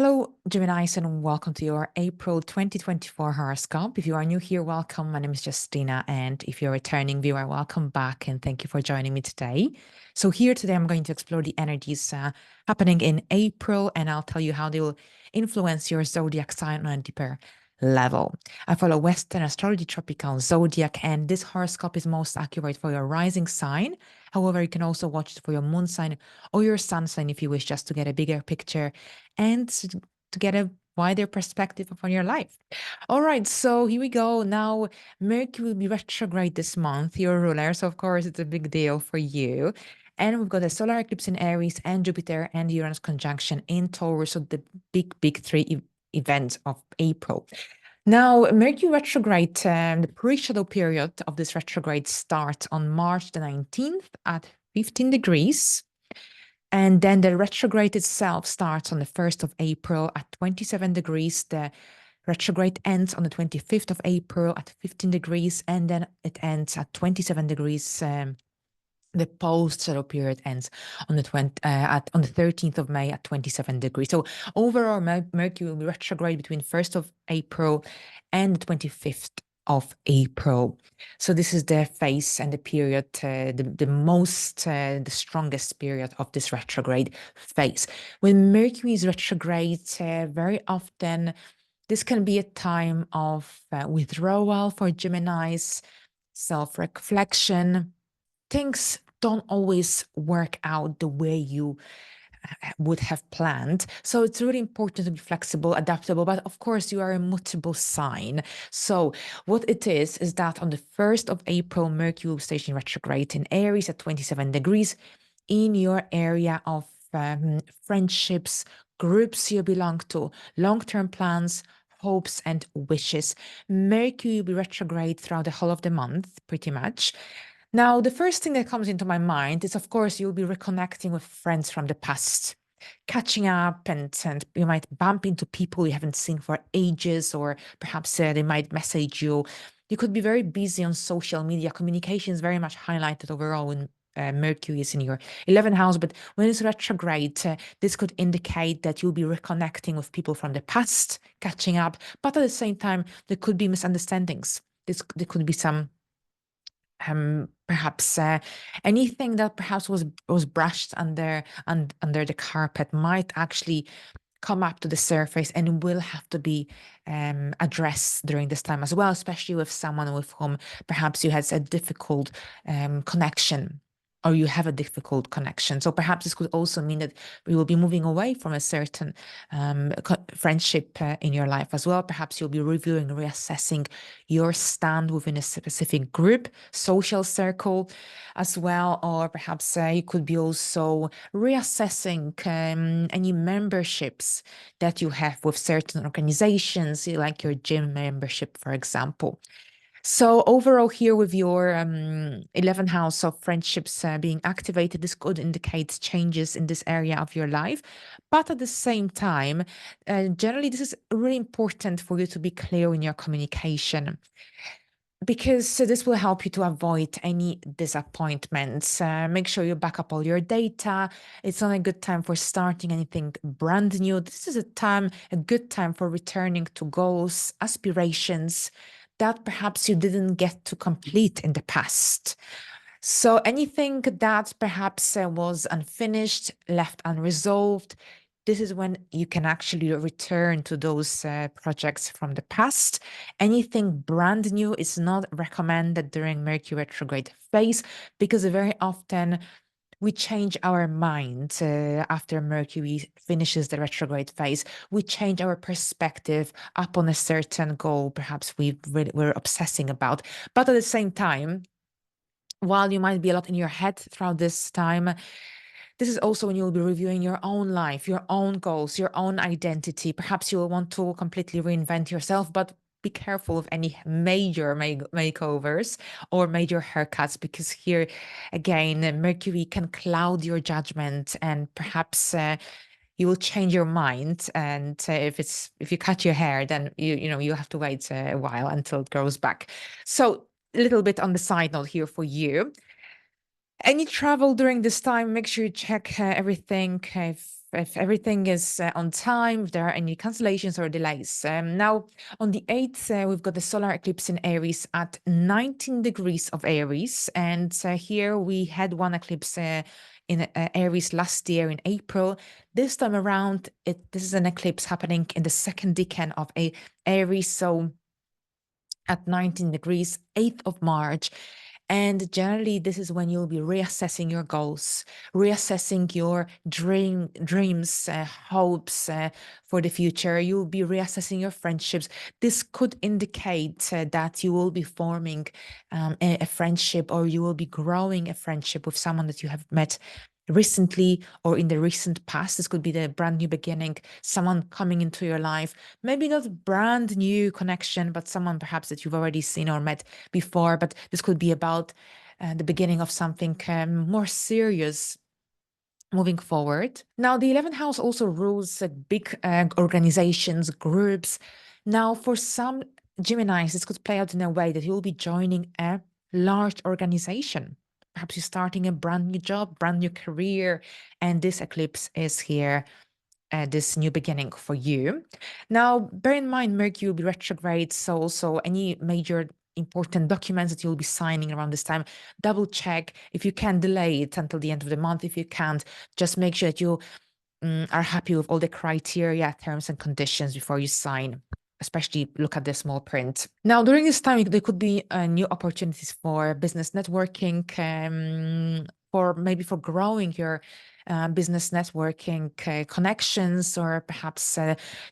Hello, Geminis, and welcome to your April 2024 horoscope. If you are new here, welcome. My name is Justina, and if you're a returning viewer, welcome back, and thank you for joining me today. So here today, I'm going to explore the energies happening in April, and I'll tell you how they will influence your zodiac sign on a deeper level. I follow Western astrology tropical zodiac, and this horoscope is most accurate for your rising sign. However, you can also watch it for your moon sign or your sun sign if you wish, just to get a bigger picture and to get a wider perspective upon your life. All right, so here we go. Now, Mercury will be retrograde this month, your ruler. So, of course, it's a big deal for you. And we've got a solar eclipse in Aries and Jupiter and Uranus conjunction in Taurus. So, the big three events of April. Now, Mercury retrograde, the pre-shadow period of this retrograde starts on March the 19th at 15 degrees. And then the retrograde itself starts on the 1st of April at 27 degrees. The retrograde ends on the 25th of April at 15 degrees, and then it ends at 27 degrees. The post-shadow period ends on the 13th of May at 27 degrees. So overall, Mercury will be retrograde between 1st of April and the 25th of April. So this is the phase and the period, the strongest period of this retrograde phase. When Mercury is retrograde, very often this can be a time of withdrawal for Geminis, self-reflection. Things don't always work out the way you would have planned. So it's really important to be flexible, adaptable, but of course you are a mutable sign. So what it is that on the 1st of April, Mercury will station retrograde in Aries at 27 degrees in your area of friendships, groups you belong to, long-term plans, hopes and wishes. Mercury will be retrograde throughout the whole of the month, pretty much. Now, the first thing that comes into my mind is, of course, you'll be reconnecting with friends from the past, catching up, and you might bump into people you haven't seen for ages, or perhaps they might message you. You could be very busy on social media. Communication is very much highlighted overall when Mercury is in your 11th house, but when it's retrograde, this could indicate that you'll be reconnecting with people from the past, catching up, but at the same time, there could be misunderstandings. There could be some perhaps anything that perhaps was brushed under the carpet might actually come up to the surface and will have to be addressed during this time as well, especially with someone with whom perhaps you had a difficult connection, or you have a difficult connection. So perhaps this could also mean that we will be moving away from a certain friendship in your life as well. Perhaps you'll be reviewing, reassessing your stand within a specific group, social circle as well, or perhaps you could be also reassessing any memberships that you have with certain organizations, like your gym membership, for example. So overall here with your 11th house of friendships being activated, this could indicate changes in this area of your life. But at the same time, generally, this is really important for you to be clear in your communication, because this will help you to avoid any disappointments. Make sure you back up all your data. It's not a good time for starting anything brand new. This is a good time for returning to goals, aspirations that perhaps you didn't get to complete in the past. So anything that perhaps was unfinished, left unresolved, this is when you can actually return to those projects from the past. Anything brand new is not recommended during Mercury retrograde phase, because very often we change our mind after Mercury finishes the retrograde phase. We change our perspective upon a certain goal, perhaps we're obsessing about. But at the same time, while you might be a lot in your head throughout this time, this is also when you'll be reviewing your own life, your own goals, your own identity. Perhaps you'll want to completely reinvent yourself, but be careful of any major makeovers or major haircuts, because here again, Mercury can cloud your judgment, and perhaps you will change your mind. And if you cut your hair, then you have to wait a while until it grows back. So a little bit on the side note here for you. Any travel during this time, make sure you check everything. If if everything is on time, if there are any cancellations or delays. Now, on the 8th, we've got the solar eclipse in Aries at 19 degrees of Aries. And here we had one eclipse in Aries last year in April. This time around, this is an eclipse happening in the second decan of Aries. So at 19 degrees, 8th of March. And generally, this is when you'll be reassessing your goals, reassessing your dreams, hopes for the future. You'll be reassessing your friendships. This could indicate that you will be forming a friendship, or you will be growing a friendship with someone that you have met recently or in the recent past. This could be the brand new beginning, someone coming into your life, maybe not brand new connection, but someone perhaps that you've already seen or met before. But this could be about the beginning of something more serious moving forward. Now, the 11th house also rules big organizations, groups. Now, for some Geminis, this could play out in a way that you'll be joining a large organization. Perhaps you're starting a brand new job, brand new career, and this eclipse is here, this new beginning for you. Now, bear in mind, Mercury will be retrograde, so also any major important documents that you'll be signing around this time, double check. If you can, delay it until the end of the month. If you can't, just make sure that you are happy with all the criteria, terms, and conditions before you sign. Especially look at the small print. Now, during this time, there could be new opportunities for business networking, for growing your business networking connections, or perhaps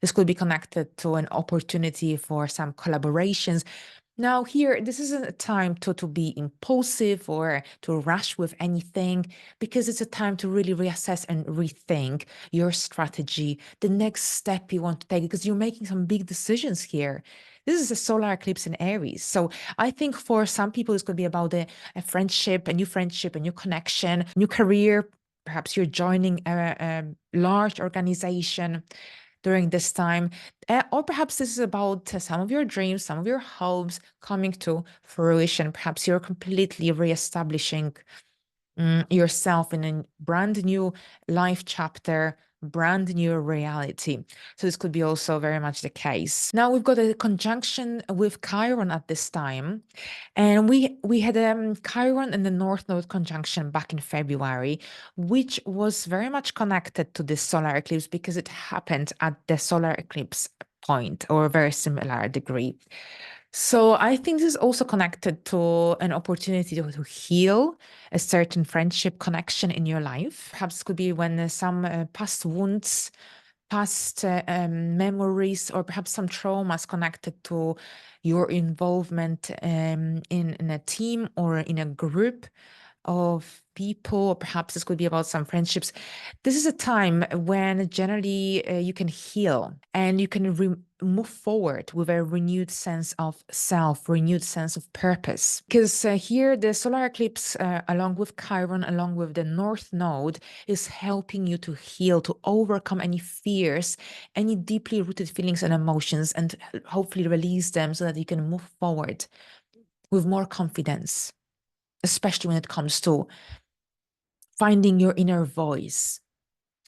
this could be connected to an opportunity for some collaborations. Now, here, this isn't a time to be impulsive or to rush with anything, because it's a time to really reassess and rethink your strategy, the next step you want to take, because you're making some big decisions here. This is a solar eclipse in Aries. So I think for some people, this could be about a friendship, a new connection, new career. Perhaps you're joining a large organization during this time. Or perhaps this is about some of your dreams, some of your hopes coming to fruition. Perhaps you're completely reestablishing yourself in a brand new life chapter, brand new reality. So this could be also very much the case. Now we've got a conjunction with Chiron at this time. And we had Chiron and the North Node conjunction back in February, which was very much connected to this solar eclipse because it happened at the solar eclipse point, or a very similar degree. So I think this is also connected to an opportunity to heal a certain friendship connection in your life. Perhaps it could be when some past wounds, past memories, or perhaps some traumas connected to your involvement in a team or in a group of people, or perhaps this could be about some friendships. This is a time when generally you can heal and you can move forward with a renewed sense of self, renewed sense of purpose. Because here the solar eclipse, along with Chiron, along with the North Node, is helping you to heal, to overcome any fears, any deeply rooted feelings and emotions, and hopefully release them so that you can move forward with more confidence, especially when it comes to finding your inner voice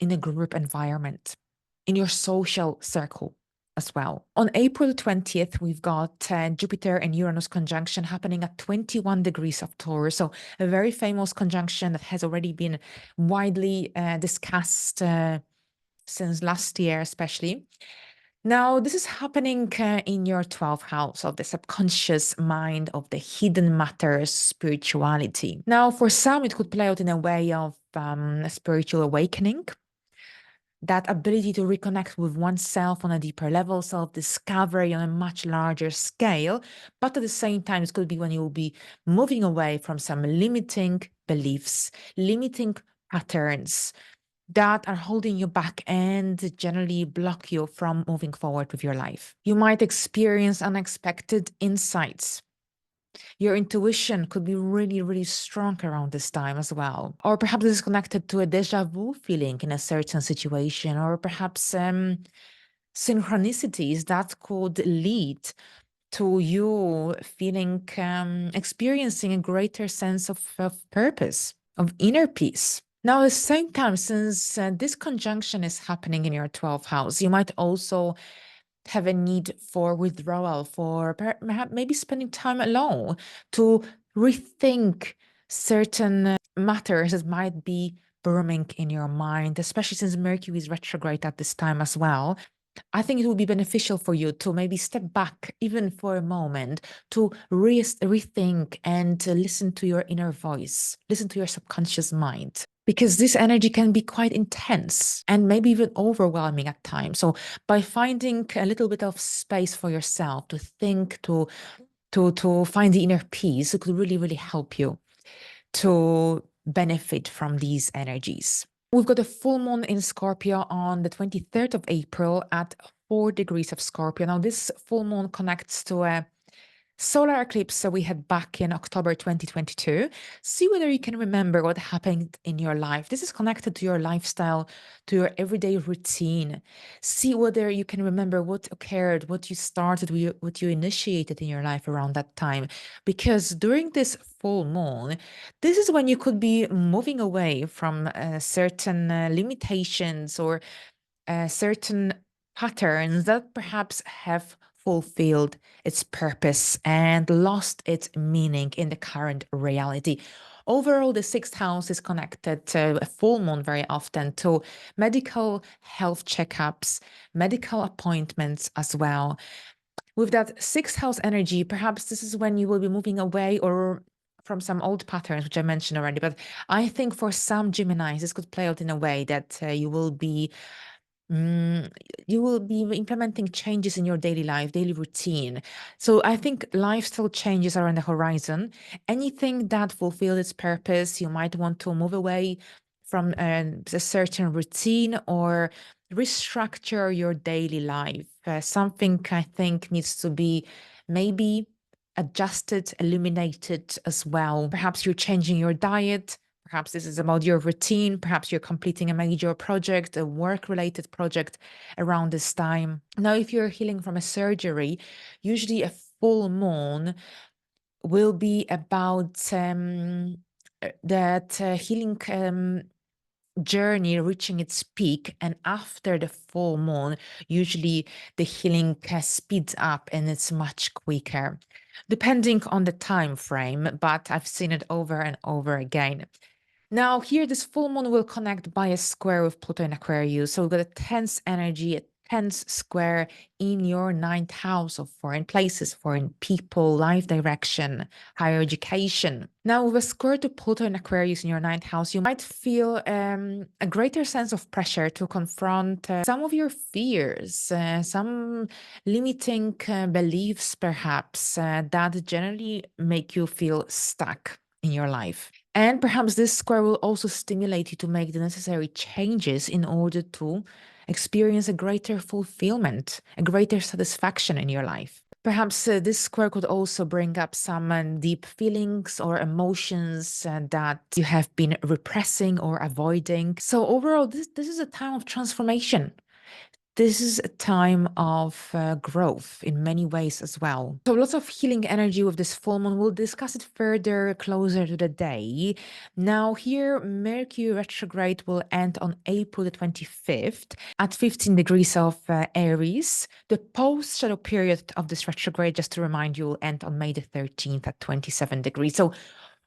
in a group environment, in your social circle as well. On April 20th, we've got Jupiter and Uranus conjunction happening at 21 degrees of Taurus. So a very famous conjunction that has already been widely discussed since last year, especially. Now, this is happening in your 12th house of the subconscious mind, of the hidden matters, spirituality. Now, for some, it could play out in a way of a spiritual awakening, that ability to reconnect with oneself on a deeper level, self-discovery on a much larger scale. But at the same time, it could be when you will be moving away from some limiting beliefs, limiting patterns that are holding you back and generally block you from moving forward with your life. You might experience unexpected insights. Your intuition could be really, really strong around this time as well. Or perhaps this is connected to a deja vu feeling in a certain situation, or perhaps synchronicities that could lead to you feeling, experiencing a greater sense of purpose, of inner peace. Now, at the same time, since this conjunction is happening in your 12th house, you might also have a need for withdrawal, for perhaps maybe spending time alone to rethink certain matters that might be brewing in your mind, especially since Mercury is retrograde at this time as well. I think it would be beneficial for you to maybe step back even for a moment to rethink and to listen to your inner voice, listen to your subconscious mind. Because this energy can be quite intense and maybe even overwhelming at times. So by finding a little bit of space for yourself to think, to find the inner peace, it could really, really help you to benefit from these energies. We've got a full moon in Scorpio on the 23rd of April at 4 degrees of Scorpio. Now, this full moon connects to a solar eclipse that we had back in October 2022. See whether you can remember what happened in your life. This is connected to your lifestyle, to your everyday routine. See whether you can remember what occurred, what you started, what you initiated in your life around that time. Because during this full moon, this is when you could be moving away from certain limitations or certain patterns that perhaps have fulfilled its purpose and lost its meaning in the current reality. Overall, the sixth house is connected to a full moon very often to medical health checkups, medical appointments as well. With that sixth house energy, perhaps this is when you will be moving away or from some old patterns, which I mentioned already. But I think for some Geminis, this could play out in a way that Mm, you will be implementing changes in your daily life, daily routine. So I think lifestyle changes are on the horizon. Anything that fulfills its purpose, you might want to move away from a certain routine or restructure your daily life. Something I think needs to be maybe adjusted, illuminated as well. Perhaps you're changing your diet. Perhaps this is about your routine. Perhaps you're completing a major project, a work-related project around this time. Now, if you're healing from a surgery, usually a full moon will be about that healing journey reaching its peak, and after the full moon usually the healing speeds up and it's much quicker depending on the time frame, but I've seen it over and over again. Now, here, this full moon will connect by a square with Pluto in Aquarius. So we've got a tense energy, a tense square in your ninth house of foreign places, foreign people, life direction, higher education. Now, with a square to Pluto in Aquarius in your ninth house, you might feel a greater sense of pressure to confront some of your fears, some limiting beliefs, perhaps, that generally make you feel stuck in your life. And perhaps this square will also stimulate you to make the necessary changes in order to experience a greater fulfillment, a greater satisfaction in your life. Perhaps this square could also bring up some deep feelings or emotions that you have been repressing or avoiding. So overall, this is a time of transformation. This is a time of growth in many ways as well. So lots of healing energy with this full moon. We'll discuss it further closer to the day. Now here, Mercury retrograde will end on April the 25th at 15 degrees of Aries. The post-shadow period of this retrograde, just to remind you, will end on May the 13th at 27 degrees. So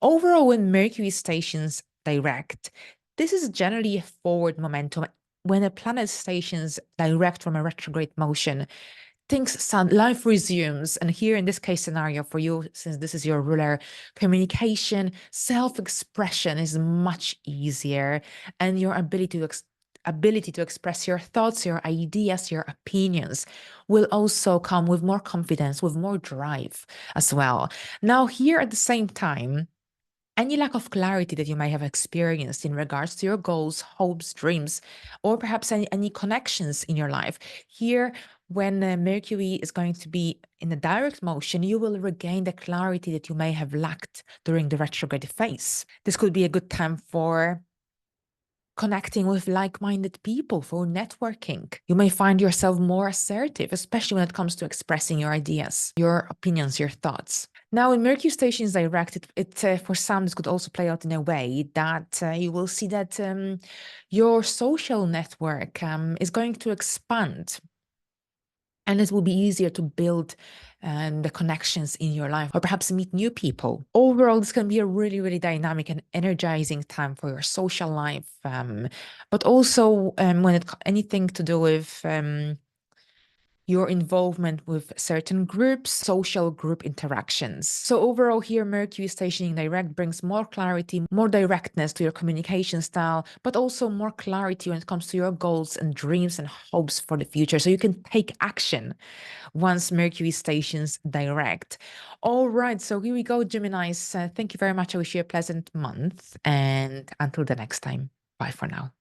overall, when Mercury stations direct, this is generally a forward momentum. When a planet stations direct from a retrograde motion, life resumes. And here in this case scenario for you, since this is your ruler, communication, self-expression is much easier, and your ability to express your thoughts, your ideas, your opinions will also come with more confidence, with more drive as well. Now, here at the same time, any lack of clarity that you may have experienced in regards to your goals, hopes, dreams, or perhaps any connections in your life. Here, when Mercury is going to be in a direct motion, you will regain the clarity that you may have lacked during the retrograde phase. This could be a good time for connecting with like-minded people, for networking. You may find yourself more assertive, especially when it comes to expressing your ideas, your opinions, your thoughts. Now, when Mercury station is direct, for some this could also play out in a way that you will see that your social network is going to expand, and it will be easier to build the connections in your life, or perhaps meet new people. Overall, this can be a really, really dynamic and energizing time for your social life, but also when anything to do with your involvement with certain groups, social group interactions. So overall here, Mercury stationing direct brings more clarity, more directness to your communication style, but also more clarity when it comes to your goals and dreams and hopes for the future. So you can take action once Mercury stations direct. All right, so here we go, Geminis. Thank you very much. I wish you a pleasant month, and until the next time, bye for now.